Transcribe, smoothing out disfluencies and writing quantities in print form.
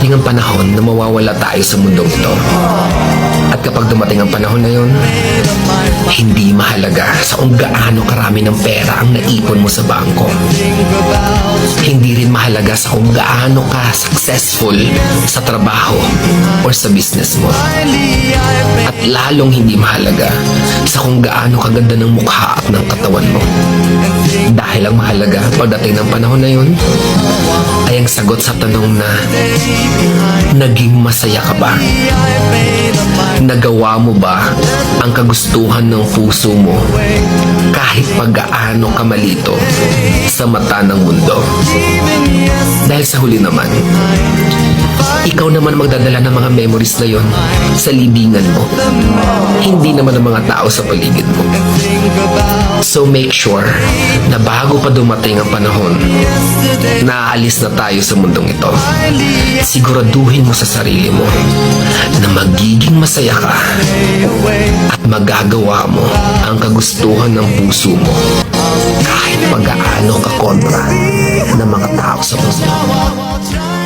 darating ang panahon na mawawala tayo sa mundong ito. At kapag dumating ang panahon na yun, hindi mahalaga sa kung gaano karami ng pera ang naipon mo sa bangko. Hindi rin mahalaga sa kung gaano ka successful sa trabaho or sa business mo. At lalong hindi mahalaga sa kung gaano kaganda ng mukha at ng katawan mo. Dahil ang mahalaga pagdating ng panahon na yun ay ang sagot sa tanong na naging masaya ka ba? Nagawa mo ba ang kagustuhan ng puso mo kahit pag-gaano ka malito sa mata ng mundo? Dahil sa huli naman, ikaw naman magdadala ng mga memories na yon sa libingan mo. Hindi naman ang mga tao sa paligid mo. So make sure na bago pa dumating ang panahon na aalis na tayo sa mundong ito, siguraduhin mo sa sarili mo na magiging masaya ka at magagawa mo ang kagustuhan ng puso mo kahit pag-aano ka kontra ng mga tao sa puso mo.